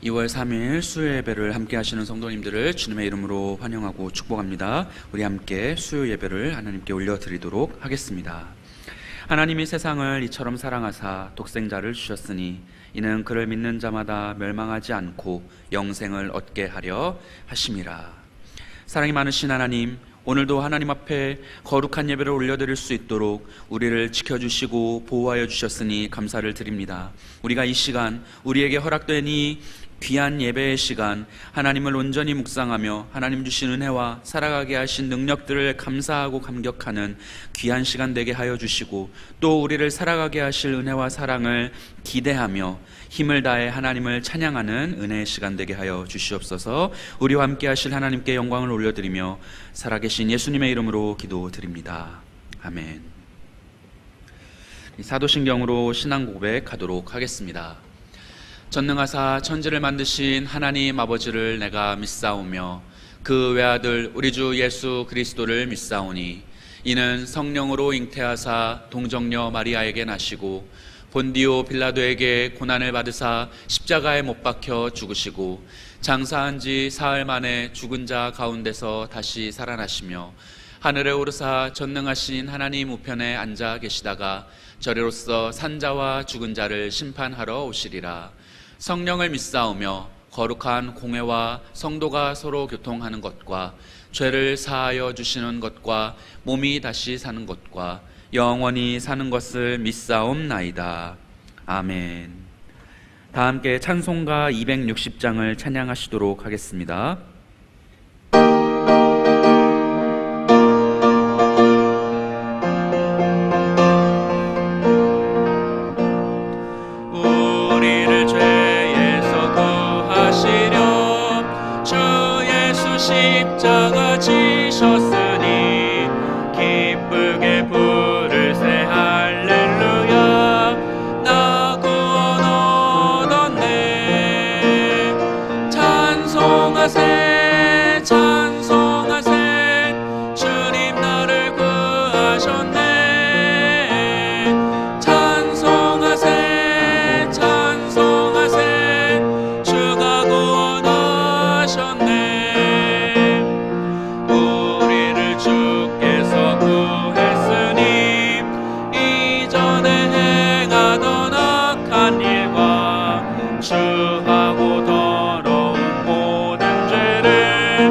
2월 3일 수요 예배를 함께 하시는 성도님들을 주님의 이름으로 환영하고 축복합니다. 우리 함께 수요 예배를 하나님께 올려드리도록 하겠습니다. 하나님이 세상을 이처럼 사랑하사 독생자를 주셨으니 이는 그를 믿는 자마다 멸망하지 않고 영생을 얻게 하려 하심이라. 사랑이 많으신 하나님, 오늘도 하나님 앞에 거룩한 예배를 올려드릴 수 있도록 우리를 지켜주시고 보호하여 주셨으니 감사를 드립니다. 우리가 이 시간 우리에게 허락된 이 귀한 예배의 시간, 하나님을 온전히 묵상하며 하나님 주신 은혜와 살아가게 하신 능력들을 감사하고 감격하는 귀한 시간 되게 하여 주시고, 또 우리를 살아가게 하실 은혜와 사랑을 기대하며 힘을 다해 하나님을 찬양하는 은혜의 시간 되게 하여 주시옵소서. 우리와 함께 하실 하나님께 영광을 올려드리며 살아계신 예수님의 이름으로 기도드립니다. 아멘. 사도신경으로 신앙 고백하도록 하겠습니다. 전능하사 천지를 만드신 하나님 아버지를 내가 믿사오며 그 외아들 우리 주 예수 그리스도를 믿사오니 이는 성령으로 잉태하사 동정녀 마리아에게 나시고 본디오 빌라도에게 고난을 받으사 십자가에 못 박혀 죽으시고 장사한 지 사흘 만에 죽은 자 가운데서 다시 살아나시며 하늘에 오르사 전능하신 하나님 우편에 앉아 계시다가 저리로서 산자와 죽은 자를 심판하러 오시리라. 성령을 믿사오며 거룩한 공회와 성도가 서로 교통하는 것과 죄를 사하여 주시는 것과 몸이 다시 사는 것과 영원히 사는 것을 믿사옵나이다. 아멘. 다 함께 찬송가 260장을 찬양하시도록 하겠습니다. 십자가 지셨으니 기쁘게 부르세 할렐루야. 나 구원 얻었네. 찬송하세 찬송하세 주님 나를 구하셨네. 찬송하세 찬송하세 주가 구원하셨네. 주하고 더러운 모든 죄를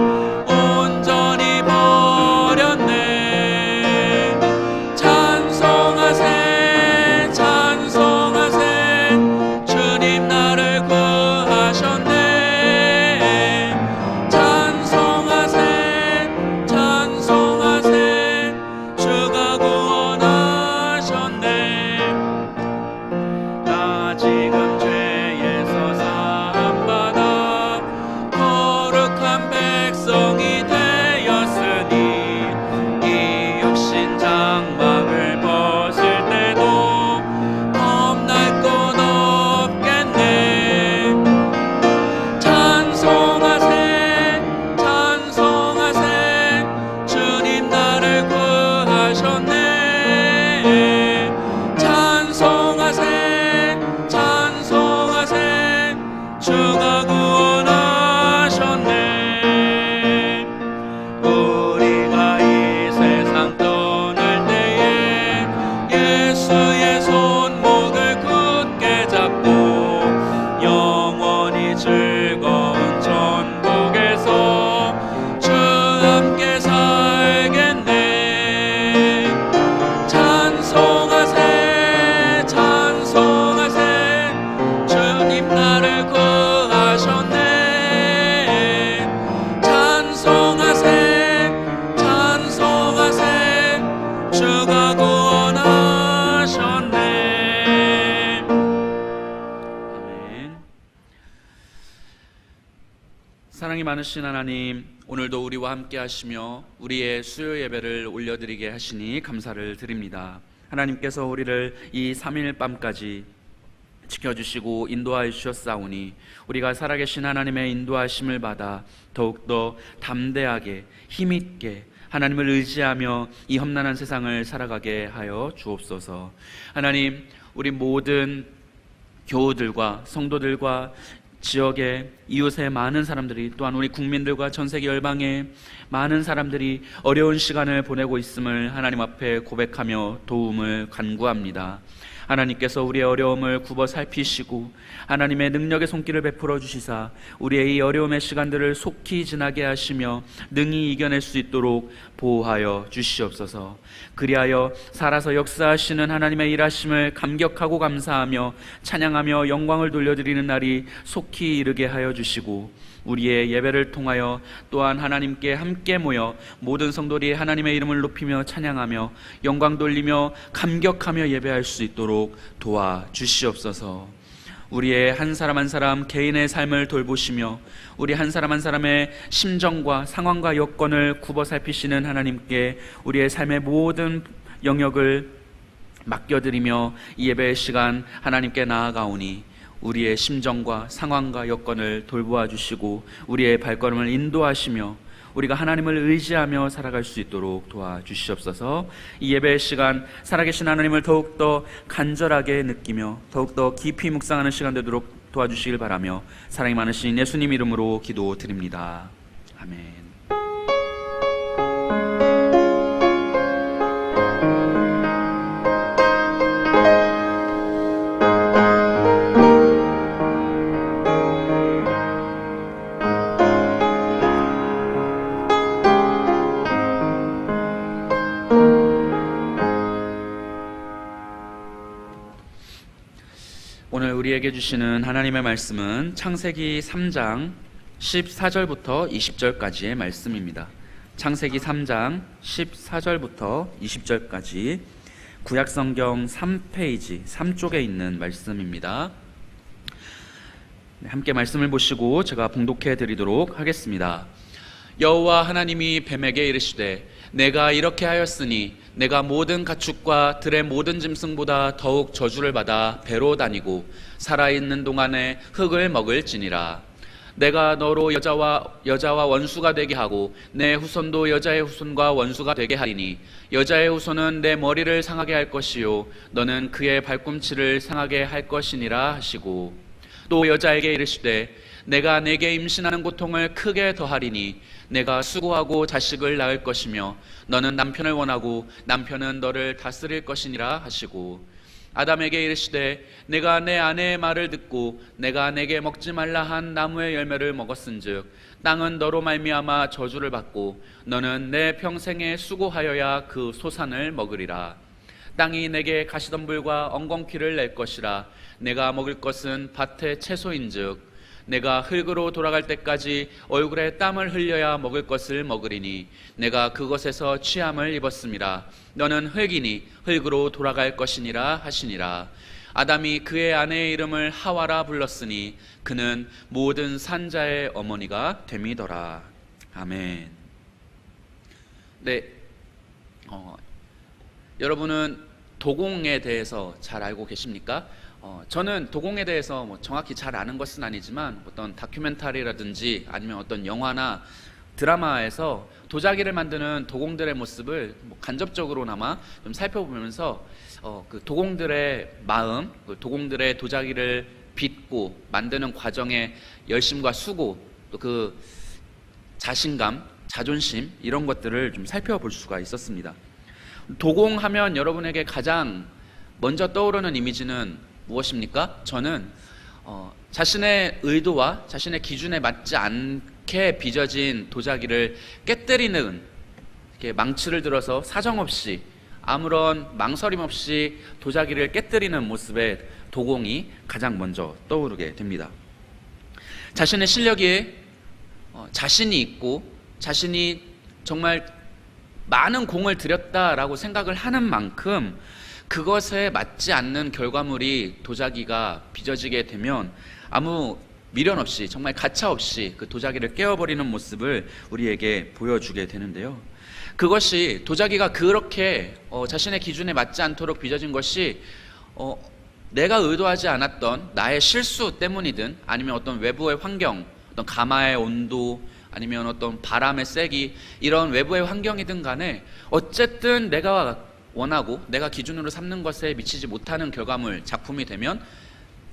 온전히 버렸네. 찬송하세 찬송하세 주님 나를 구하셨네. 찬송하세 찬송하세 주가 구원하셨네. 나 지금 백성이 되었으니 이 육신 장막을 벗을 때도 겁날 것 없겠네. 찬송하세 찬송하세 주님 나를 구하셨네. 찬송하세 찬송하세 주가 구원하셨네. 예수의 손목을 굳게 잡고 영원히 즐거운 천국에서 주 함께 살겠네. 찬송하세 찬송하세 주님 나를 구하셨네. 찬송하세 찬송하세 주가 구원하셨네. 아멘. 사랑이 많으신 하나님, 오늘도 우리와 함께 하시며 우리의 수요 예배를 올려드리게 하시니 감사를 드립니다. 하나님께서 우리를 이 3일 밤까지 지켜주시고 인도하여 주셨사오니 우리가 살아계신 하나님의 인도하심을 받아 더욱더 담대하게 힘있게 하나님을 의지하며 이 험난한 세상을 살아가게 하여 주옵소서. 하나님, 우리 모든 교우들과 성도들과 지역에 이웃의 많은 사람들이, 또한 우리 국민들과 전 세계 열방의 많은 사람들이 어려운 시간을 보내고 있음을 하나님 앞에 고백하며 도움을 간구합니다. 하나님께서 우리의 어려움을 굽어 살피시고 하나님의 능력의 손길을 베풀어 주시사 우리의 이 어려움의 시간들을 속히 지나게 하시며 능히 이겨낼 수 있도록 보호하여 주시옵소서. 그리하여 살아서 역사하시는 하나님의 일하심을 감격하고 감사하며 찬양하며 영광을 돌려드리는 날이 속히 이르게 하여 주시고, 우리의 예배를 통하여 또한 하나님께 함께 모여 모든 성도들이 하나님의 이름을 높이며 찬양하며 영광 돌리며 감격하며 예배할 수 있도록 도와주시옵소서. 우리의 한 사람 한 사람 개인의 삶을 돌보시며 우리 한 사람 한 사람의 심정과 상황과 여건을 굽어 살피시는 하나님께 우리의 삶의 모든 영역을 맡겨드리며 이 예배의 시간 하나님께 나아가오니 우리의 심정과 상황과 여건을 돌보아 주시고 우리의 발걸음을 인도하시며 우리가 하나님을 의지하며 살아갈 수 있도록 도와주시옵소서. 이 예배의 시간 살아계신 하나님을 더욱더 간절하게 느끼며 더욱더 깊이 묵상하는 시간 되도록 도와주시길 바라며 사랑이 많으신 예수님 이름으로 기도드립니다. 아멘. 오늘 우리에게 주시는 하나님의 말씀은 창세기 3장 14절부터 20절까지의 말씀입니다. 창세기 3장 14절부터 20절까지 구약성경 3페이지 3쪽에 있는 말씀입니다. 함께 말씀을 보시고 제가 봉독해 드리도록 하겠습니다. 여호와 하나님이 뱀에게 이르시되 내가 이렇게 하였으니 내가 모든 가축과 들의 모든 짐승보다 더욱 저주를 받아 배로 다니고 살아있는 동안에 흙을 먹을지니라. 내가 너로 여자와 원수가 되게 하고 내 후손도 여자의 후손과 원수가 되게 하리니 여자의 후손은 내 머리를 상하게 할 것이요 너는 그의 발꿈치를 상하게 할 것이니라 하시고, 또 여자에게 이르시되 내가 내게 임신하는 고통을 크게 더하리니 내가 수고하고 자식을 낳을 것이며 너는 남편을 원하고 남편은 너를 다스릴 것이니라 하시고, 아담에게 이르시되 내가 내 아내의 말을 듣고 내가 내게 먹지 말라 한 나무의 열매를 먹었은즉 땅은 너로 말미암아 저주를 받고 너는 내 평생에 수고하여야 그 소산을 먹으리라. 땅이 내게 가시덤불과 엉겅퀴를 낼 것이라. 내가 먹을 것은 밭의 채소인즉 내가 흙으로 돌아갈 때까지 얼굴에 땀을 흘려야 먹을 것을 먹으리니 내가 그것에서 취함을 입었음이라. 너는 흙이니 흙으로 돌아갈 것이니라 하시니라. 아담이 그의 아내의 이름을 하와라 불렀으니 그는 모든 산자의 어머니가 됨이더라. 아멘. 네, 여러분은 도공에 대해서 잘 알고 계십니까? 저는 도공에 대해서 정확히 잘 아는 것은 아니지만 어떤 다큐멘터리라든지 아니면 어떤 영화나 드라마에서 도자기를 만드는 도공들의 모습을 간접적으로나마 좀 살펴보면서 그 도공들의 마음, 그 도공들의 도자기를 빚고 만드는 과정의 열심과 수고, 또 그 자신감, 자존심 이런 것들을 좀 살펴볼 수가 있었습니다. 도공하면 여러분에게 가장 먼저 떠오르는 이미지는 무엇입니까? 저는 자신의 의도와 자신의 기준에 맞지 않게 빚어진 도자기를 깨뜨리는, 이렇게 망치를 들어서 사정없이 아무런 망설임 없이 도자기를 깨뜨리는 모습의 도공이 가장 먼저 떠오르게 됩니다. 자신의 실력에 자신이 있고 자신이 정말 많은 공을 들였다라고 생각을 하는 만큼 그것에 맞지 않는 결과물이 도자기가 빚어지게 되면 아무 미련 없이, 정말 가차 없이 그 도자기를 깨어버리는 모습을 우리에게 보여주게 되는데요. 그것이 도자기가 그렇게 자신의 기준에 맞지 않도록 빚어진 것이 내가 의도하지 않았던 나의 실수 때문이든 아니면 어떤 외부의 환경, 어떤 가마의 온도, 아니면 어떤 바람의 세기, 이런 외부의 환경이든 간에 어쨌든 내가 원하고 내가 기준으로 삼는 것에 미치지 못하는 결과물, 작품이 되면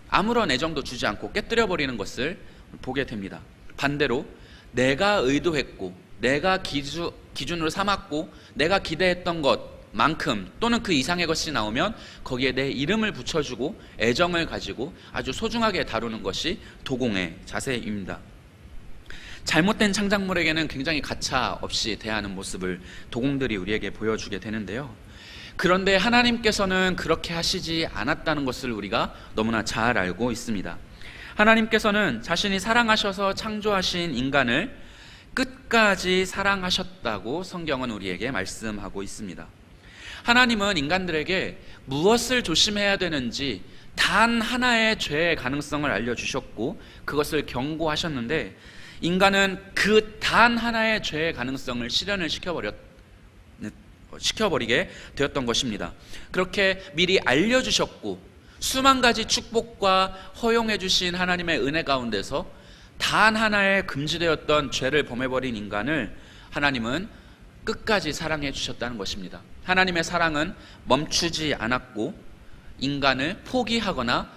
아무런 애정도 주지 않고 깨뜨려버리는 것을 보게 됩니다. 반대로 내가 의도했고 내가 기준으로 삼았고 내가 기대했던 것만큼 또는 그 이상의 것이 나오면 거기에 내 이름을 붙여주고 애정을 가지고 아주 소중하게 다루는 것이 도공의 자세입니다. 잘못된 창작물에게는 굉장히 가차 없이 대하는 모습을 도공들이 우리에게 보여주게 되는데요. 그런데 하나님께서는 그렇게 하시지 않았다는 것을 우리가 너무나 잘 알고 있습니다. 하나님께서는 자신이 사랑하셔서 창조하신 인간을 끝까지 사랑하셨다고 성경은 우리에게 말씀하고 있습니다. 하나님은 인간들에게 무엇을 조심해야 되는지 단 하나의 죄의 가능성을 알려주셨고 그것을 경고하셨는데 인간은 그 단 하나의 죄의 가능성을 실현을 시켜버리게 되었던 것입니다. 그렇게 미리 알려주셨고 수만 가지 축복과 허용해 주신 하나님의 은혜 가운데서 단 하나의 금지되었던 죄를 범해버린 인간을 하나님은 끝까지 사랑해 주셨다는 것입니다. 하나님의 사랑은 멈추지 않았고 인간을 포기하거나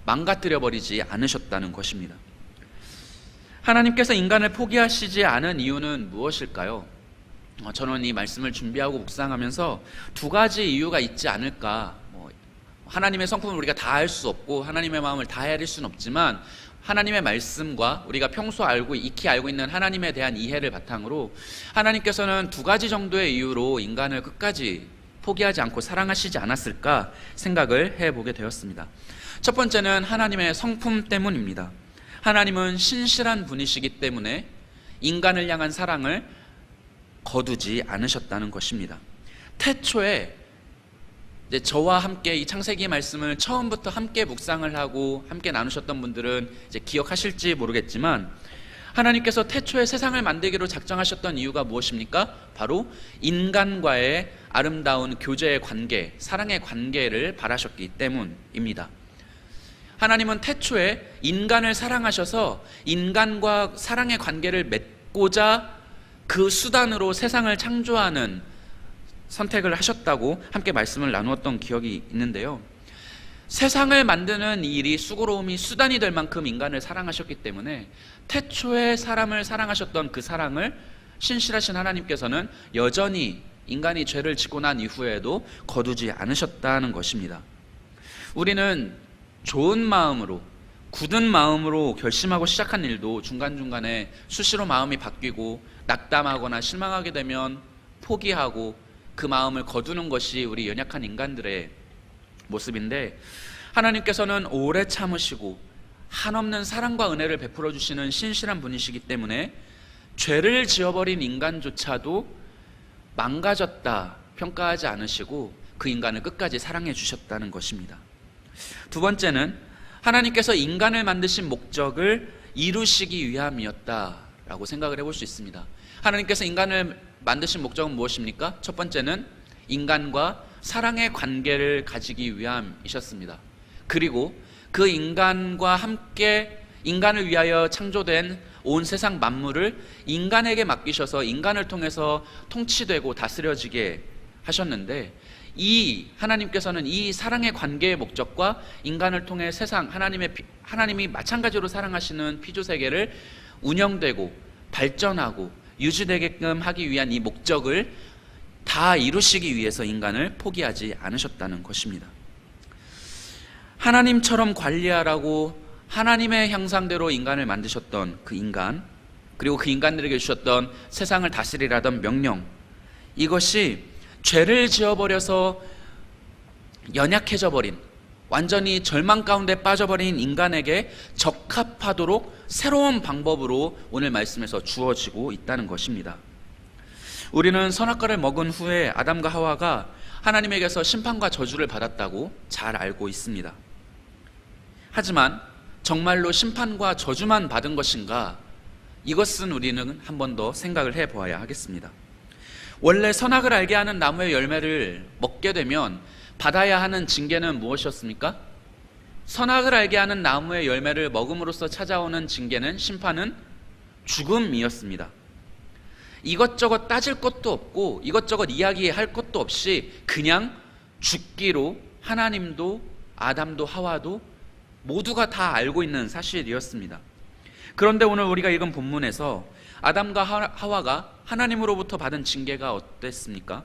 망가뜨려 버리지 않으셨다는 것입니다. 하나님께서 인간을 포기하시지 않은 이유는 무엇일까요? 저는 이 말씀을 준비하고 묵상하면서 두 가지 이유가 있지 않을까. 하나님의 성품을 우리가 다 알 수 없고 하나님의 마음을 다 헤아릴 수는 없지만 하나님의 말씀과 우리가 평소 익히 알고 있는 하나님에 대한 이해를 바탕으로 하나님께서는 두 가지 정도의 이유로 인간을 끝까지 포기하지 않고 사랑하시지 않았을까 생각을 해보게 되었습니다. 첫 번째는 하나님의 성품 때문입니다. 하나님은 신실한 분이시기 때문에 인간을 향한 사랑을 거두지 않으셨다는 것입니다. 태초에 이제 저와 함께 이 창세기 말씀을 처음부터 함께 묵상을 하고 함께 나누셨던 분들은 이제 기억하실지 모르겠지만 하나님께서 태초에 세상을 만들기로 작정하셨던 이유가 무엇입니까? 바로 인간과의 아름다운 교제의 관계, 사랑의 관계를 바라셨기 때문입니다. 하나님은 태초에 인간을 사랑하셔서 인간과 사랑의 관계를 맺고자 그 수단으로 세상을 창조하는 선택을 하셨다고 함께 말씀을 나누었던 기억이 있는데요. 세상을 만드는 일이 수고로움이 수단이 될 만큼 인간을 사랑하셨기 때문에 태초에 사람을 사랑하셨던 그 사랑을 신실하신 하나님께서는 여전히 인간이 죄를 짓고 난 이후에도 거두지 않으셨다는 것입니다. 우리는 좋은 마음으로 굳은 마음으로 결심하고 시작한 일도 중간중간에 수시로 마음이 바뀌고 낙담하거나 실망하게 되면 포기하고 그 마음을 거두는 것이 우리 연약한 인간들의 모습인데 하나님께서는 오래 참으시고 한없는 사랑과 은혜를 베풀어 주시는 신실한 분이시기 때문에 죄를 지어버린 인간조차도 망가졌다 평가하지 않으시고 그 인간을 끝까지 사랑해 주셨다는 것입니다. 두 번째는 하나님께서 인간을 만드신 목적을 이루시기 위함이었다라고 생각을 해볼 수 있습니다. 하나님께서 인간을 만드신 목적은 무엇입니까? 첫 번째는 인간과 사랑의 관계를 가지기 위함이셨습니다. 그리고 그 인간과 함께 인간을 위하여 창조된 온 세상 만물을 인간에게 맡기셔서 인간을 통해서 통치되고 다스려지게 하셨는데 이 하나님께서는 이 사랑의 관계의 목적과 인간을 통해 세상 하나님이 마찬가지로 사랑하시는 피조 세계를 운영되고 발전하고 유지되게끔 하기 위한 이 목적을 다 이루시기 위해서 인간을 포기하지 않으셨다는 것입니다. 하나님처럼 관리하라고 하나님의 형상대로 인간을 만드셨던 그 인간, 그리고 그 인간들에게 주셨던 세상을 다스리라던 명령, 이것이 죄를 지어버려서 연약해져 버린, 완전히 절망 가운데 빠져버린 인간에게 적합하도록 새로운 방법으로 오늘 말씀에서 주어지고 있다는 것입니다. 우리는 선악과를 먹은 후에 아담과 하와가 하나님에게서 심판과 저주를 받았다고 잘 알고 있습니다. 하지만 정말로 심판과 저주만 받은 것인가? 이것은 우리는 한 번 더 생각을 해보아야 하겠습니다. 원래 선악을 알게 하는 나무의 열매를 먹게 되면 받아야 하는 징계는 무엇이었습니까? 선악을 알게 하는 나무의 열매를 먹음으로써 찾아오는 징계는, 심판은 죽음이었습니다. 이것저것 따질 것도 없고 이것저것 이야기할 것도 없이 그냥 죽기로 하나님도 아담도 하와도 모두가 다 알고 있는 사실이었습니다. 그런데 오늘 우리가 읽은 본문에서 아담과 하와가 하나님으로부터 받은 징계가 어땠습니까?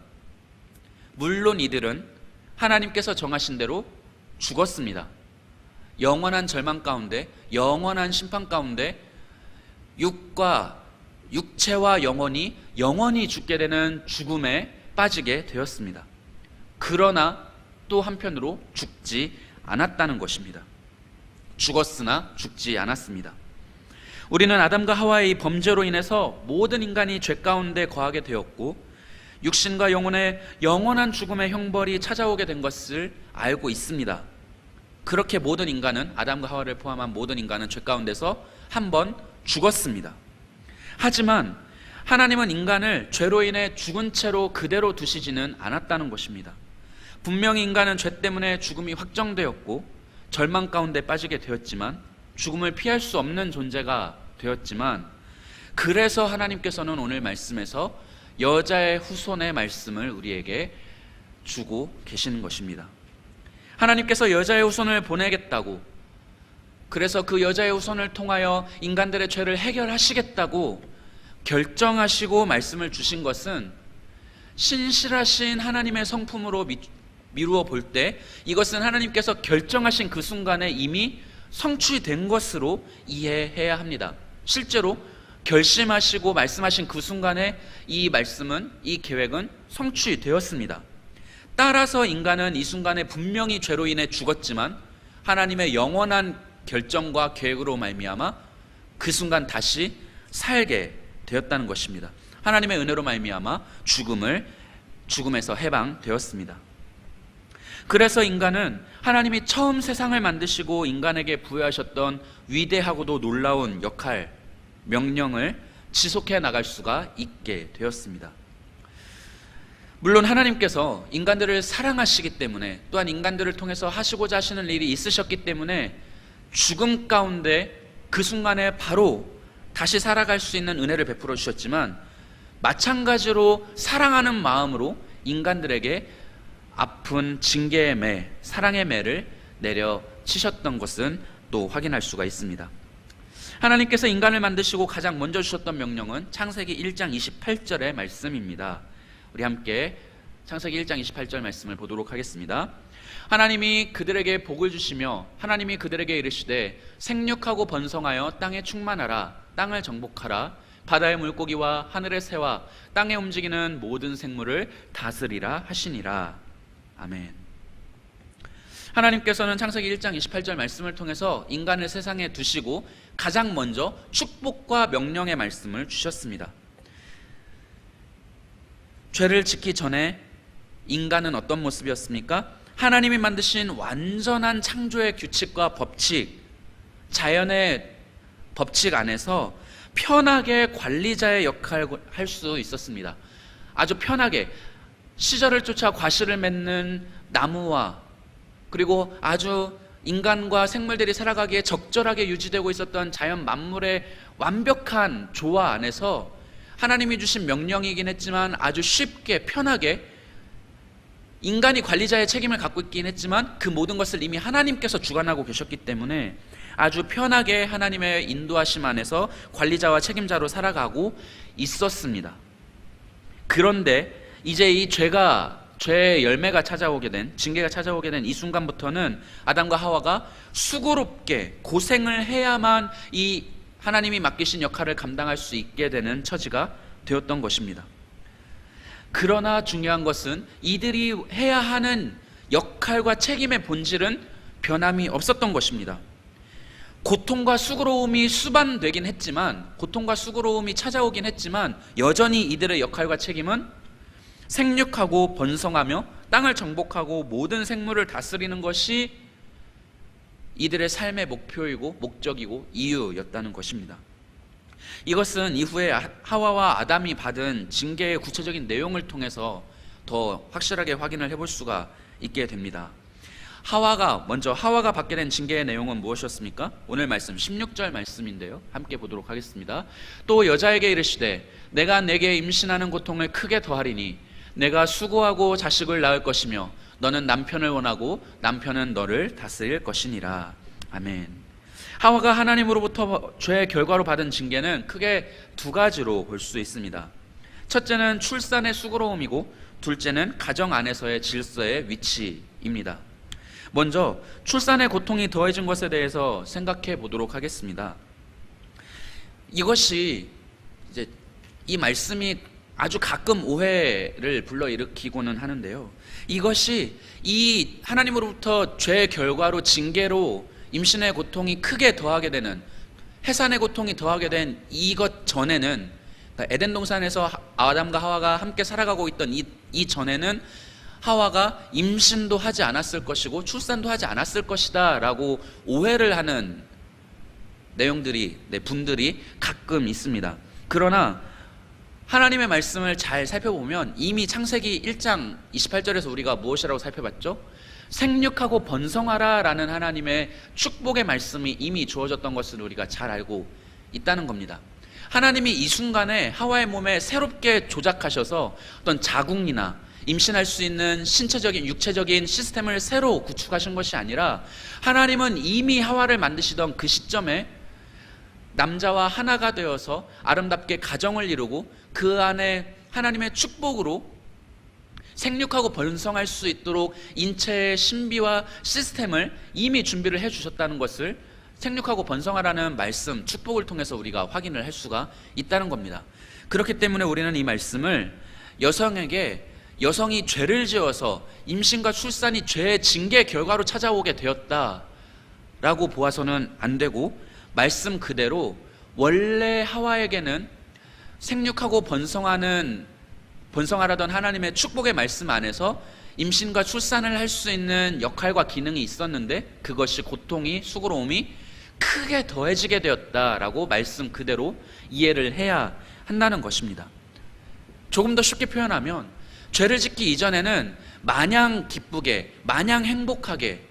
물론 이들은 하나님께서 정하신 대로 죽었습니다. 영원한 절망 가운데, 영원한 심판 가운데 육체와 영원히 죽게 되는 죽음에 빠지게 되었습니다. 그러나 또 한편으로 죽지 않았다는 것입니다. 죽었으나 죽지 않았습니다. 우리는 아담과 하와의 이 범죄로 인해서 모든 인간이 죄 가운데 거하게 되었고 육신과 영혼의 영원한 죽음의 형벌이 찾아오게 된 것을 알고 있습니다. 그렇게 모든 인간은, 아담과 하와를 포함한 모든 인간은 죄 가운데서 한 번 죽었습니다. 하지만 하나님은 인간을 죄로 인해 죽은 채로 그대로 두시지는 않았다는 것입니다. 분명히 인간은 죄 때문에 죽음이 확정되었고 절망 가운데 빠지게 되었지만, 죽음을 피할 수 없는 존재가 되었지만, 그래서 하나님께서는 오늘 말씀에서 여자의 후손의 말씀을 우리에게 주고 계시는 것입니다. 하나님께서 여자의 후손을 보내겠다고, 그래서 그 여자의 후손을 통하여 인간들의 죄를 해결하시겠다고 결정하시고 말씀을 주신 것은 신실하신 하나님의 성품으로 미루어 볼 때 이것은 하나님께서 결정하신 그 순간에 이미 성취된 것으로 이해해야 합니다. 실제로 결심하시고 말씀하신 그 순간에 이 말씀은, 이 계획은 성취되었습니다. 따라서 인간은 이 순간에 분명히 죄로 인해 죽었지만 하나님의 영원한 결정과 계획으로 말미암아 그 순간 다시 살게 되었다는 것입니다. 하나님의 은혜로 말미암아 죽음에서 해방되었습니다. 그래서 인간은 하나님이 처음 세상을 만드시고 인간에게 부여하셨던 위대하고도 놀라운 역할, 명령을 지속해 나갈 수가 있게 되었습니다. 물론 하나님께서 인간들을 사랑하시기 때문에, 또한 인간들을 통해서 하시고자 하시는 일이 있으셨기 때문에 죽음 가운데 그 순간에 바로 다시 살아갈 수 있는 은혜를 베풀어 주셨지만, 마찬가지로 사랑하는 마음으로 인간들에게 아픈 징계의 매, 사랑의 매를 내려치셨던 것은 또 확인할 수가 있습니다. 하나님께서 인간을 만드시고 가장 먼저 주셨던 명령은 창세기 1장 28절의 말씀입니다. 우리 함께 창세기 1장 28절 말씀을 보도록 하겠습니다. 하나님이 그들에게 복을 주시며 하나님이 그들에게 이르시되 생육하고 번성하여 땅에 충만하라, 땅을 정복하라, 바다의 물고기와 하늘의 새와 땅에 움직이는 모든 생물을 다스리라 하시니라. 아멘. 하나님께서는 창세기 1장 28절 말씀을 통해서 인간을 세상에 두시고 가장 먼저 축복과 명령의 말씀을 주셨습니다. 죄를 짓기 전에 인간은 어떤 모습이었습니까? 하나님이 만드신 완전한 창조의 규칙과 법칙, 자연의 법칙 안에서 편하게 관리자의 역할을 할 수 있었습니다. 아주 편하게 시절을 쫓아 과실을 맺는 나무와, 그리고 아주 인간과 생물들이 살아가기에 적절하게 유지되고 있었던 자연 만물의 완벽한 조화 안에서 하나님이 주신 명령이긴 했지만 아주 쉽게 편하게 인간이 관리자의 책임을 갖고 있긴 했지만 그 모든 것을 이미 하나님께서 주관하고 계셨기 때문에 아주 편하게 하나님의 인도하심 안에서 관리자와 책임자로 살아가고 있었습니다. 그런데 이제 이 죄의 열매가 찾아오게 된, 징계가 찾아오게 된 이 순간부터는 아담과 하와가 수고롭게 고생을 해야만 이 하나님이 맡기신 역할을 감당할 수 있게 되는 처지가 되었던 것입니다. 그러나 중요한 것은 이들이 해야 하는 역할과 책임의 본질은 변함이 없었던 것입니다. 고통과 수고로움이 수반되긴 했지만, 고통과 수고로움이 찾아오긴 했지만 여전히 이들의 역할과 책임은 생육하고 번성하며 땅을 정복하고 모든 생물을 다스리는 것이 이들의 삶의 목표이고 목적이고 이유였다는 것입니다. 이것은 이후에 하와와 아담이 받은 징계의 구체적인 내용을 통해서 더 확실하게 확인을 해볼 수가 있게 됩니다. 하와가 받게 된 징계의 내용은 무엇이었습니까? 오늘 말씀 16절 말씀인데요, 함께 보도록 하겠습니다. 또 여자에게 이르시되 내가 내게 임신하는 고통을 크게 더하리니 내가 수고하고 자식을 낳을 것이며 너는 남편을 원하고 남편은 너를 다스릴 것이니라. 아멘. 하와가 하나님으로부터 죄의 결과로 받은 징계는 크게 두 가지로 볼 수 있습니다. 첫째는 출산의 수고로움이고 둘째는 가정 안에서의 질서의 위치입니다. 먼저 출산의 고통이 더해진 것에 대해서 생각해 보도록 하겠습니다. 이것이 이제 이 말씀이 아주 가끔 오해를 불러일으키고는 하는데요. 이것이 이 하나님으로부터 죄의 결과로 징계로 임신의 고통이 크게 더하게 되는, 해산의 고통이 더하게 된 이것 전에는, 그러니까 에덴 동산에서 아담과 하와가 함께 살아가고 있던 이 전에는 하와가 임신도 하지 않았을 것이고 출산도 하지 않았을 것이다 라고 오해를 하는 내용들이, 분들이 가끔 있습니다. 그러나 하나님의 말씀을 잘 살펴보면 이미 창세기 1장 28절에서 우리가 무엇이라고 살펴봤죠? 생육하고 번성하라 라는 하나님의 축복의 말씀이 이미 주어졌던 것을 우리가 잘 알고 있다는 겁니다. 하나님이 이 순간에 하와의 몸에 새롭게 조작하셔서 어떤 자궁이나 임신할 수 있는 신체적인 육체적인 시스템을 새로 구축하신 것이 아니라 하나님은 이미 하와를 만드시던 그 시점에 남자와 하나가 되어서 아름답게 가정을 이루고 그 안에 하나님의 축복으로 생육하고 번성할 수 있도록 인체의 신비와 시스템을 이미 준비를 해주셨다는 것을 생육하고 번성하라는 말씀, 축복을 통해서 우리가 확인을 할 수가 있다는 겁니다. 그렇기 때문에 우리는 이 말씀을 여성이 죄를 지어서 임신과 출산이 죄의 징계 결과로 찾아오게 되었다라고 보아서는 안 되고, 말씀 그대로 원래 하와에게는 생육하고 번성하라던 하나님의 축복의 말씀 안에서 임신과 출산을 할 수 있는 역할과 기능이 있었는데 그것이 고통이, 수고로움이 크게 더해지게 되었다라고 말씀 그대로 이해를 해야 한다는 것입니다. 조금 더 쉽게 표현하면 죄를 짓기 이전에는 마냥 기쁘게, 마냥 행복하게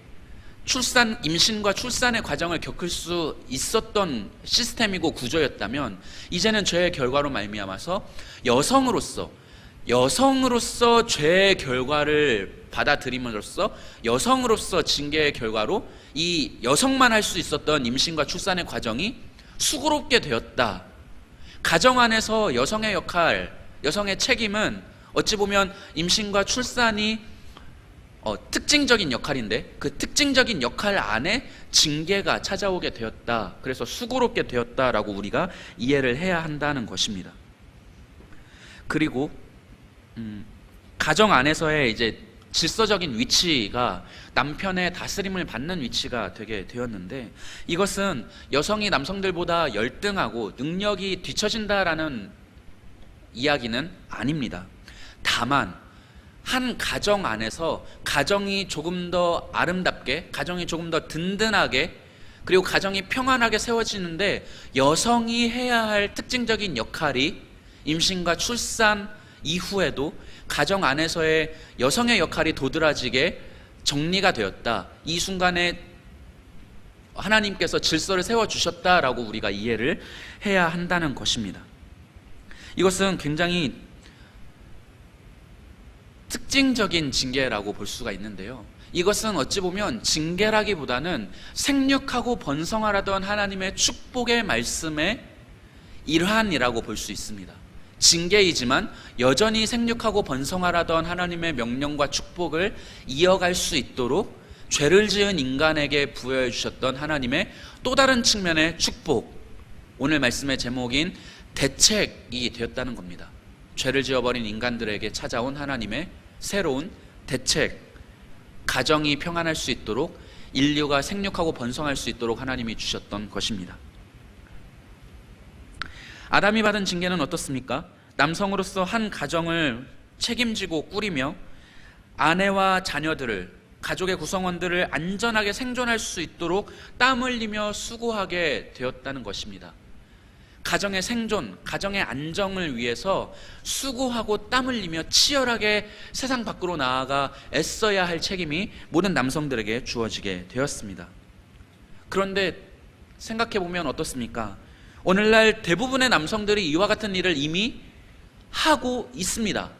임신과 출산의 과정을 겪을 수 있었던 시스템이고 구조였다면, 이제는 죄의 결과로 말미암아서 여성으로서 죄의 결과를 받아들임으로써 여성으로서 징계의 결과로 이 여성만 할 수 있었던 임신과 출산의 과정이 수고롭게 되었다. 가정 안에서 여성의 역할, 여성의 책임은 어찌 보면 임신과 출산이 특징적인 역할인데 그 특징적인 역할 안에 징계가 찾아오게 되었다. 그래서 수고롭게 되었다라고 우리가 이해를 해야 한다는 것입니다. 그리고 가정 안에서의 이제 질서적인 위치가 남편의 다스림을 받는 위치가 되게 되었는데, 이것은 여성이 남성들보다 열등하고 능력이 뒤처진다라는 이야기는 아닙니다. 다만 한 가정 안에서 가정이 조금 더 아름답게, 가정이 조금 더 든든하게, 그리고 가정이 평안하게 세워지는데 여성이 해야 할 특징적인 역할이 임신과 출산 이후에도 가정 안에서의 여성의 역할이 도드라지게 정리가 되었다. 이 순간에 하나님께서 질서를 세워주셨다라고 우리가 이해를 해야 한다는 것입니다. 이것은 굉장히 특징적인 징계라고 볼 수가 있는데요. 이것은 어찌 보면 징계라기보다는 생육하고 번성하라던 하나님의 축복의 말씀의 일환이라고 볼 수 있습니다. 징계이지만 여전히 생육하고 번성하라던 하나님의 명령과 축복을 이어갈 수 있도록 죄를 지은 인간에게 부여해 주셨던 하나님의 또 다른 측면의 축복, 오늘 말씀의 제목인 대책이 되었다는 겁니다. 죄를 지어버린 인간들에게 찾아온 하나님의 새로운 대책, 가정이 평안할 수 있도록, 인류가 생육하고 번성할 수 있도록 하나님이 주셨던 것입니다. 아담이 받은 징계는 어떻습니까? 남성으로서 한 가정을 책임지고 꾸리며 아내와 자녀들을, 가족의 구성원들을 안전하게 생존할 수 있도록 땀 흘리며 수고하게 되었다는 것입니다. 가정의 생존, 가정의 안정을 위해서 수고하고 땀 흘리며 치열하게 세상 밖으로 나아가 애써야 할 책임이 모든 남성들에게 주어지게 되었습니다. 그런데 생각해보면 어떻습니까? 오늘날 대부분의 남성들이 이와 같은 일을 이미 하고 있습니다.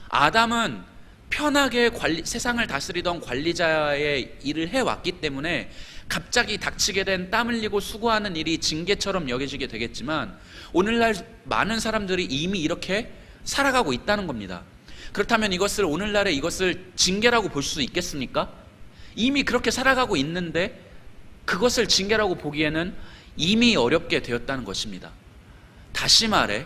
아담은 편하게 세상을 다스리던 관리자의 일을 해왔기 때문에 갑자기 닥치게 된 땀 흘리고 수고하는 일이 징계처럼 여겨지게 되겠지만, 오늘날 많은 사람들이 이미 이렇게 살아가고 있다는 겁니다. 그렇다면 오늘날의 이것을 징계라고 볼 수 있겠습니까? 이미 그렇게 살아가고 있는데 그것을 징계라고 보기에는 이미 어렵게 되었다는 것입니다. 다시 말해,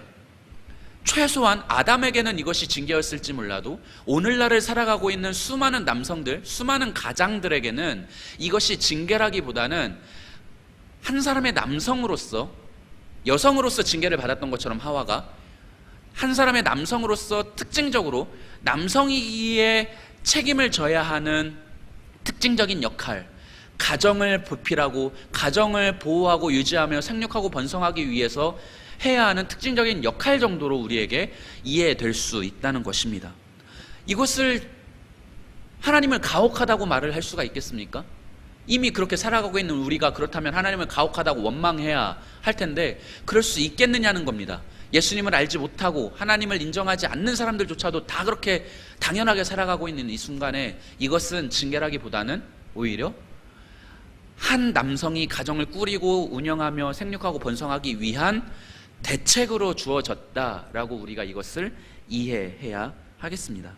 최소한 아담에게는 이것이 징계였을지 몰라도 오늘날을 살아가고 있는 수많은 남성들, 수많은 가장들에게는 이것이 징계라기보다는 한 사람의 남성으로서, 여성으로서 징계를 받았던 것처럼 하와가 한 사람의 남성으로서 특징적으로 남성이기에 책임을 져야 하는 특징적인 역할, 가정을 보필하고 가정을 보호하고 유지하며 생육하고 번성하기 위해서 해야 하는 특징적인 역할 정도로 우리에게 이해될 수 있다는 것입니다. 이것을 하나님을 가혹하다고 말을 할 수가 있겠습니까? 이미 그렇게 살아가고 있는 우리가 그렇다면 하나님을 가혹하다고 원망해야 할 텐데 그럴 수 있겠느냐는 겁니다. 예수님을 알지 못하고 하나님을 인정하지 않는 사람들조차도 다 그렇게 당연하게 살아가고 있는 이 순간에 이것은 징계라기보다는 오히려 한 남성이 가정을 꾸리고 운영하며 생육하고 번성하기 위한 대책으로 주어졌다라고 우리가 이것을 이해해야 하겠습니다.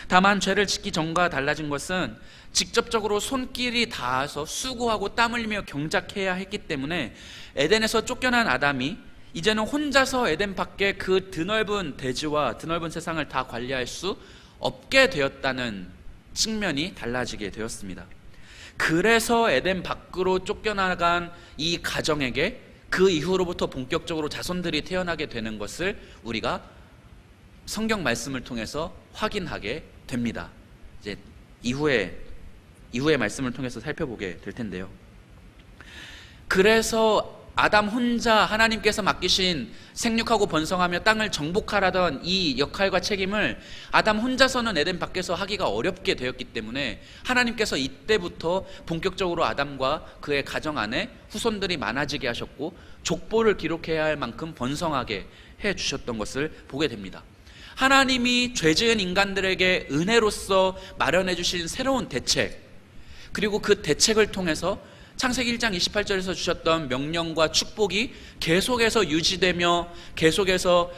다만 죄를 짓기 전과 달라진 것은 직접적으로 손길이 닿아서 수고하고 땀 흘리며 경작해야 했기 때문에 에덴에서 쫓겨난 아담이 이제는 혼자서 에덴 밖에 그 드넓은 대지와 드넓은 세상을 다 관리할 수 없게 되었다는 측면이 달라지게 되었습니다. 그래서 에덴 밖으로 쫓겨나간 이 가정에게 그 이후로부터 본격적으로 자손들이 태어나게 되는 것을 우리가 성경 말씀을 통해서 확인하게 됩니다. 이제 이후의 말씀을 통해서 살펴보게 될 텐데요. 그래서 아담 혼자 하나님께서 맡기신 생육하고 번성하며 땅을 정복하라던 이 역할과 책임을 아담 혼자서는 에덴 밖에서 하기가 어렵게 되었기 때문에 하나님께서 이때부터 본격적으로 아담과 그의 가정 안에 후손들이 많아지게 하셨고 족보를 기록해야 할 만큼 번성하게 해주셨던 것을 보게 됩니다. 하나님이 죄지은 인간들에게 은혜로서 마련해 주신 새로운 대책, 그리고 그 대책을 통해서 창세기 1장 28절에서 주셨던 명령과 축복이 계속해서 유지되며 계속해서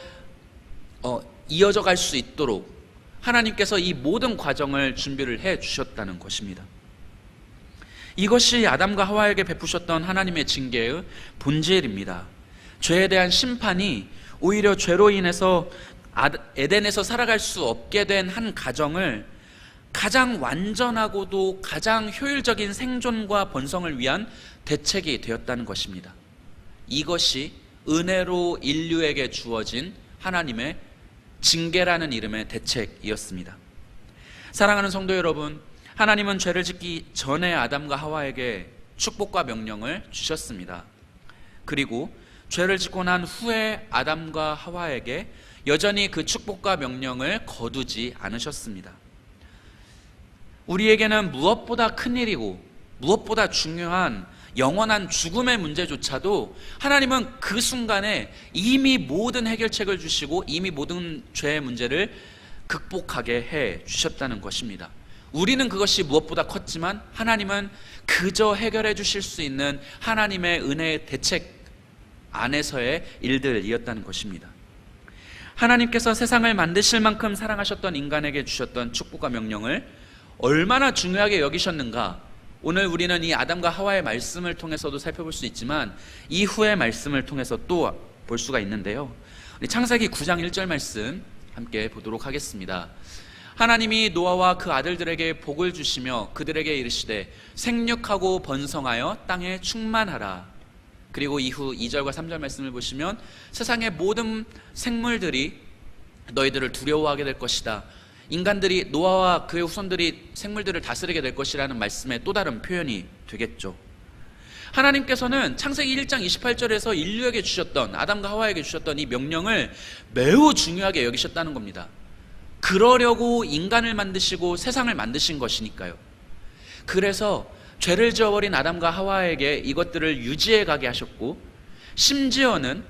이어져 갈 수 있도록 하나님께서 이 모든 과정을 준비를 해 주셨다는 것입니다. 이것이 아담과 하와에게 베푸셨던 하나님의 징계의 본질입니다. 죄에 대한 심판이 오히려 죄로 인해서 에덴에서 살아갈 수 없게 된 한 가정을 가장 완전하고도 가장 효율적인 생존과 번성을 위한 대책이 되었다는 것입니다. 이것이 은혜로 인류에게 주어진 하나님의 징계라는 이름의 대책이었습니다. 사랑하는 성도 여러분, 하나님은 죄를 짓기 전에 아담과 하와에게 축복과 명령을 주셨습니다. 그리고 죄를 짓고 난 후에 아담과 하와에게 여전히 그 축복과 명령을 거두지 않으셨습니다. 우리에게는 무엇보다 큰일이고 무엇보다 중요한 영원한 죽음의 문제조차도 하나님은 그 순간에 이미 모든 해결책을 주시고 이미 모든 죄의 문제를 극복하게 해 주셨다는 것입니다. 우리는 그것이 무엇보다 컸지만 하나님은 그저 해결해 주실 수 있는 하나님의 은혜의 대책 안에서의 일들이었다는 것입니다. 하나님께서 세상을 만드실 만큼 사랑하셨던 인간에게 주셨던 축복과 명령을 얼마나 중요하게 여기셨는가, 오늘 우리는 이 아담과 하와의 말씀을 통해서도 살펴볼 수 있지만 이후의 말씀을 통해서 또 볼 수가 있는데요. 우리 창세기 9장 1절 말씀 함께 보도록 하겠습니다. 하나님이 노아와 그 아들들에게 복을 주시며 그들에게 이르시되 생육하고 번성하여 땅에 충만하라. 그리고 이후 2절과 3절 말씀을 보시면 세상의 모든 생물들이 너희들을 두려워하게 될 것이다. 인간들이, 노아와 그의 후손들이 생물들을 다스리게 될 것이라는 말씀의 또 다른 표현이 되겠죠. 하나님께서는 창세기 1장 28절에서 인류에게 주셨던, 아담과 하와에게 주셨던 이 명령을 매우 중요하게 여기셨다는 겁니다. 그러려고 인간을 만드시고 세상을 만드신 것이니까요. 그래서 죄를 지어버린 아담과 하와에게 이것들을 유지해 가게 하셨고, 심지어는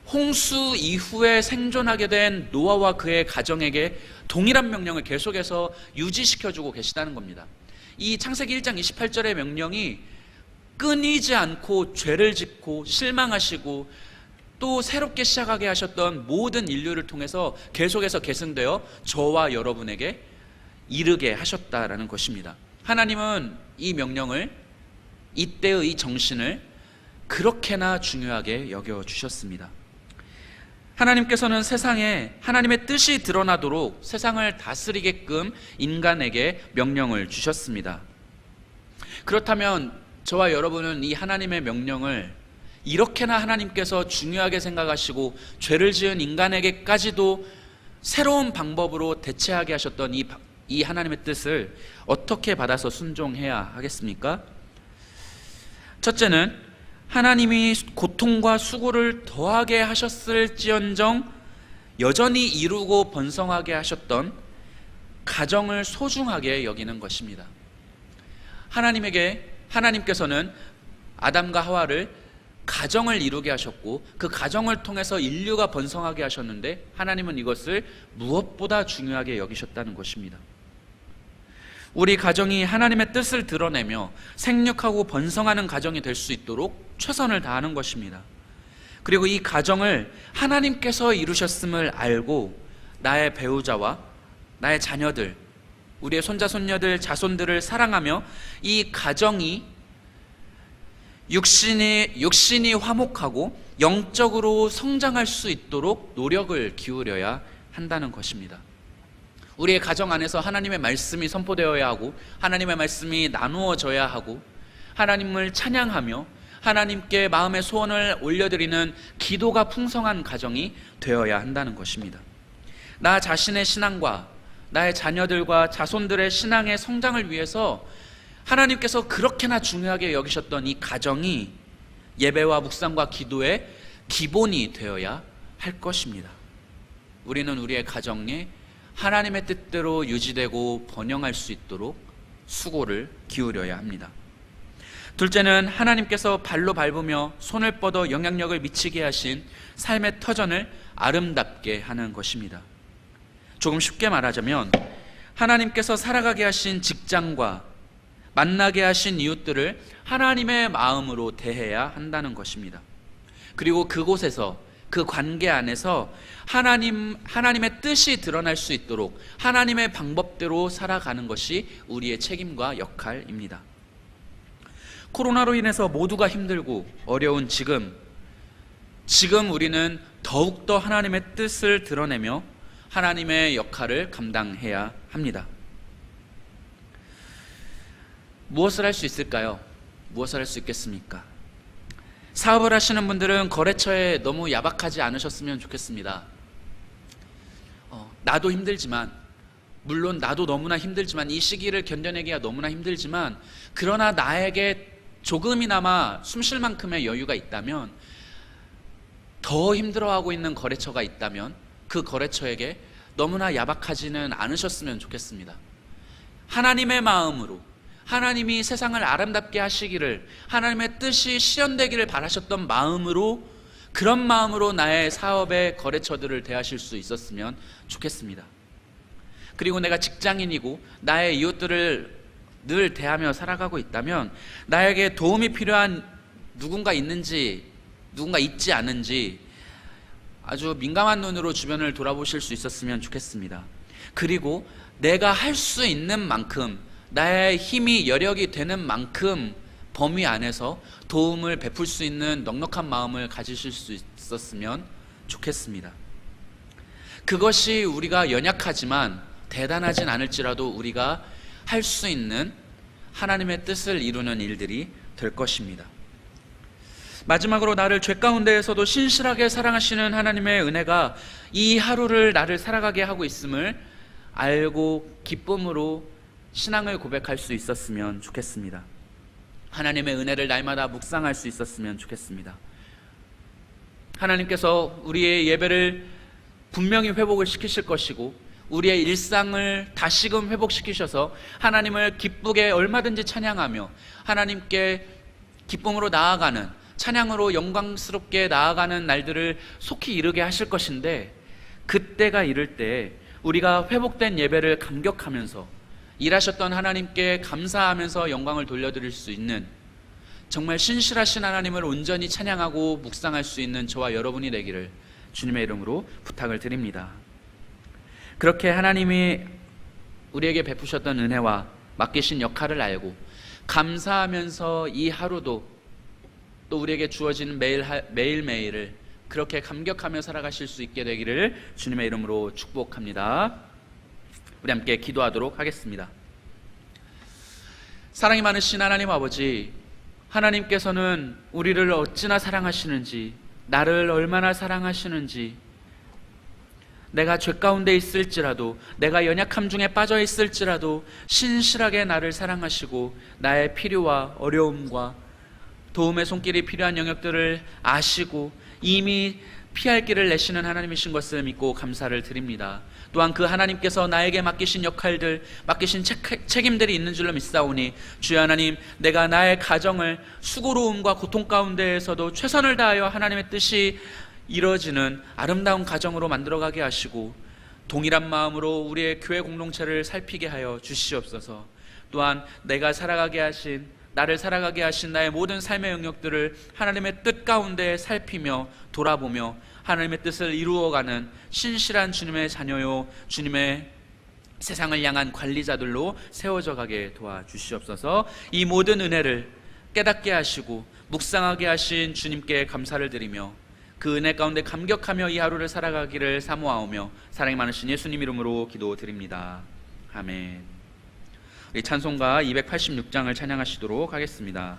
홍수 이후에 생존하게 된 노아와 그의 가정에게 동일한 명령을 계속해서 유지시켜주고 계시다는 겁니다. 이 창세기 1장 28절의 명령이 끊이지 않고 죄를 짓고 실망하시고 또 새롭게 시작하게 하셨던 모든 인류를 통해서 계속해서 계승되어 저와 여러분에게 이르게 하셨다라는 것입니다. 하나님은 이 명령을, 이때의 이 정신을 그렇게나 중요하게 여겨주셨습니다. 하나님께서는 세상에 하나님의 뜻이 드러나도록 세상을 다스리게끔 인간에게 명령을 주셨습니다. 그렇다면 저와 여러분은 이 하나님의 명령을 이렇게나 하나님께서 중요하게 생각하시고 죄를 지은 인간에게까지도 새로운 방법으로 대체하게 하셨던 이 하나님의 뜻을 어떻게 받아서 순종해야 하겠습니까? 첫째는 하나님이 고통과 수고를 더하게 하셨을지언정 여전히 이루고 번성하게 하셨던 가정을 소중하게 여기는 것입니다. 하나님께서는 아담과 하와를 가정을 이루게 하셨고 그 가정을 통해서 인류가 번성하게 하셨는데 하나님은 이것을 무엇보다 중요하게 여기셨다는 것입니다. 우리 가정이 하나님의 뜻을 드러내며 생육하고 번성하는 가정이 될 수 있도록 최선을 다하는 것입니다. 그리고 이 가정을 하나님께서 이루셨음을 알고 나의 배우자와 나의 자녀들, 우리의 손자, 손녀들, 자손들을 사랑하며 이 가정이 육신이 화목하고 영적으로 성장할 수 있도록 노력을 기울여야 한다는 것입니다. 우리의 가정 안에서 하나님의 말씀이 선포되어야 하고 하나님의 말씀이 나누어져야 하고 하나님을 찬양하며 하나님께 마음의 소원을 올려드리는 기도가 풍성한 가정이 되어야 한다는 것입니다. 나 자신의 신앙과 나의 자녀들과 자손들의 신앙의 성장을 위해서 하나님께서 그렇게나 중요하게 여기셨던 이 가정이 예배와 묵상과 기도의 기본이 되어야 할 것입니다. 우리는 우리의 가정에 하나님의 뜻대로 유지되고 번영할 수 있도록 수고를 기울여야 합니다. 둘째는 하나님께서 발로 밟으며 손을 뻗어 영향력을 미치게 하신 삶의 터전을 아름답게 하는 것입니다. 조금 쉽게 말하자면 하나님께서 살아가게 하신 직장과 만나게 하신 이웃들을 하나님의 마음으로 대해야 한다는 것입니다. 그리고 그곳에서 그 관계 안에서 하나님의 뜻이 드러날 수 있도록 하나님의 방법대로 살아가는 것이 우리의 책임과 역할입니다. 코로나로 인해서 모두가 힘들고 어려운 지금 우리는 더욱더 하나님의 뜻을 드러내며 하나님의 역할을 감당해야 합니다. 무엇을 할 수 있을까요? 무엇을 할 수 있겠습니까? 사업을 하시는 분들은 거래처에 너무 야박하지 않으셨으면 좋겠습니다. 나도 힘들지만, 물론 나도 너무나 힘들지만, 이 시기를 견뎌내기가 너무나 힘들지만, 그러나 나에게 조금이나마 숨쉴 만큼의 여유가 있다면, 더 힘들어하고 있는 거래처가 있다면 그 거래처에게 너무나 야박하지는 않으셨으면 좋겠습니다. 하나님의 마음으로, 하나님이 세상을 아름답게 하시기를, 하나님의 뜻이 실현되기를 바라셨던 마음으로, 그런 마음으로 나의 사업의 거래처들을 대하실 수 있었으면 좋겠습니다. 그리고 내가 직장인이고 나의 이웃들을 늘 대하며 살아가고 있다면 나에게 도움이 필요한 누군가 있지 않은지 아주 민감한 눈으로 주변을 돌아보실 수 있었으면 좋겠습니다. 그리고 내가 할 수 있는 만큼, 나의 힘이 여력이 되는 만큼 범위 안에서 도움을 베풀 수 있는 넉넉한 마음을 가지실 수 있었으면 좋겠습니다. 그것이 우리가 연약하지만 대단하진 않을지라도 우리가 할 수 있는 하나님의 뜻을 이루는 일들이 될 것입니다. 마지막으로 나를 죄 가운데에서도 신실하게 사랑하시는 하나님의 은혜가 이 하루를 나를 살아가게 하고 있음을 알고 기쁨으로 신앙을 고백할 수 있었으면 좋겠습니다. 하나님의 은혜를 날마다 묵상할 수 있었으면 좋겠습니다. 하나님께서 우리의 예배를 분명히 회복을 시키실 것이고 우리의 일상을 다시금 회복시키셔서 하나님을 기쁘게 얼마든지 찬양하며 하나님께 기쁨으로 나아가는 찬양으로 영광스럽게 나아가는 날들을 속히 이르게 하실 것인데, 그때가 이를 때 우리가 회복된 예배를 감격하면서 일하셨던 하나님께 감사하면서 영광을 돌려드릴 수 있는, 정말 신실하신 하나님을 온전히 찬양하고 묵상할 수 있는 저와 여러분이 되기를 주님의 이름으로 부탁을 드립니다. 그렇게 하나님이 우리에게 베푸셨던 은혜와 맡기신 역할을 알고 감사하면서 이 하루도 또 우리에게 주어지는 매일매일을 그렇게 감격하며 살아가실 수 있게 되기를 주님의 이름으로 축복합니다. 우리 함께 기도하도록 하겠습니다. 사랑이 많으신 하나님 아버지, 하나님께서는 우리를 어찌나 사랑하시는지, 나를 얼마나 사랑하시는지, 내가 죄 가운데 있을지라도, 내가 연약함 중에 빠져 있을지라도 신실하게 나를 사랑하시고 나의 필요와 어려움과 도움의 손길이 필요한 영역들을 아시고 이미 피할 길을 내시는 하나님이신 것을 믿고 감사를 드립니다. 또한 그 하나님께서 나에게 맡기신 역할들, 맡기신 책임들이 있는 줄로 믿사오니, 주여 하나님, 내가 나의 가정을 수고로움과 고통 가운데에서도 최선을 다하여 하나님의 뜻이 이루어지는 아름다운 가정으로 만들어가게 하시고, 동일한 마음으로 우리의 교회 공동체를 살피게 하여 주시옵소서. 또한 나를 살아가게 하신 나의 모든 삶의 영역들을 하나님의 뜻 가운데 살피며 돌아보며 하나님의 뜻을 이루어가는 신실한 주님의 자녀요, 주님의 세상을 향한 관리자들로 세워져 가게 도와주시옵소서. 이 모든 은혜를 깨닫게 하시고 묵상하게 하신 주님께 감사를 드리며 그 은혜 가운데 감격하며 이 하루를 살아가기를 사모하오며 사랑이 많으신 예수님 이름으로 기도드립니다. 아멘. 우리 찬송가 286장을 찬양하시도록 하겠습니다.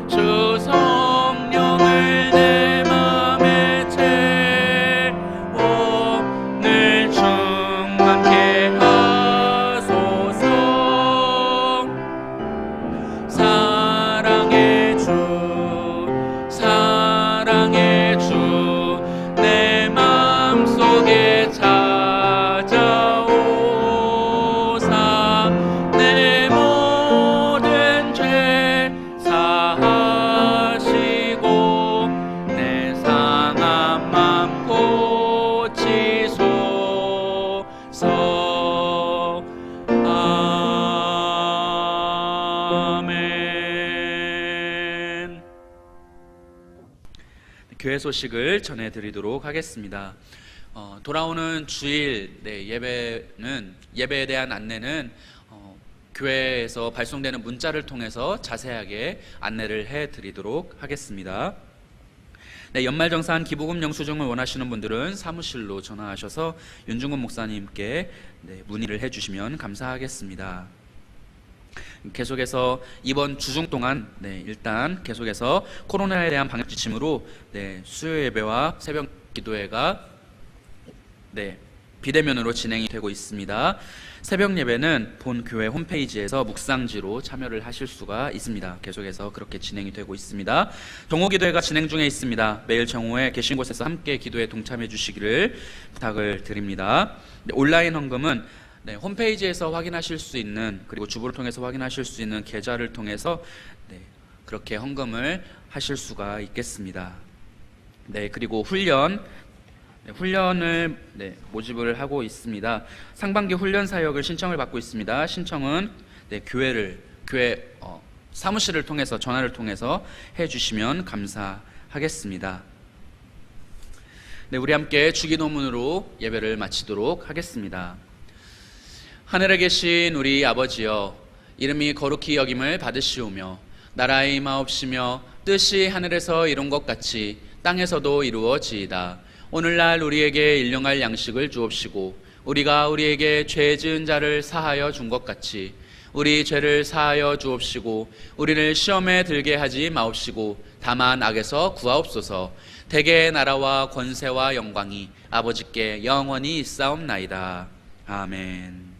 주 성령을 내 맘에 채워 교회 소식을 전해드리도록 하겠습니다. 돌아오는 주일 예배에 대한 안내는 교회에서 발송되는 문자를 통해서 자세하게 안내를 해드리도록 하겠습니다. 연말정산 기부금 영수증을 원하시는 분들은 사무실로 전화하셔서 윤중근 목사님께 문의를 해주시면 감사하겠습니다. 계속해서 이번 주중 동안 일단 계속해서 코로나에 대한 방역 지침으로 수요 예배와 새벽 기도회가 비대면으로 진행이 되고 있습니다. 새벽 예배는 본 교회 홈페이지에서 묵상지로 참여를 하실 수가 있습니다. 계속해서 그렇게 진행이 되고 있습니다. 정오 기도회가 진행 중에 있습니다. 매일 정오에 계신 곳에서 함께 기도에 동참해 주시기를 부탁을 드립니다. 온라인 헌금은 홈페이지에서 확인하실 수 있는, 그리고 주부를 통해서 확인하실 수 있는 계좌를 통해서 그렇게 헌금을 하실 수가 있겠습니다. 그리고 훈련을 모집을 하고 있습니다. 상반기 훈련 사역을 신청을 받고 있습니다. 신청은 교회 사무실을 통해서, 전화를 통해서 해주시면 감사하겠습니다. 우리 함께 주기도문으로 예배를 마치도록 하겠습니다. 하늘에 계신 우리 아버지여, 이름이 거룩히 여김을 받으시오며 나라의 임하옵시며 뜻이 하늘에서 이룬 것 같이 땅에서도 이루어지이다. 오늘날 우리에게 일용할 양식을 주옵시고 우리가 우리에게 죄 지은 자를 사하여 준 것 같이 우리 죄를 사하여 주옵시고 우리를 시험에 들게 하지 마옵시고 다만 악에서 구하옵소서. 대개의 나라와 권세와 영광이 아버지께 영원히 있사옵나이다. 아멘.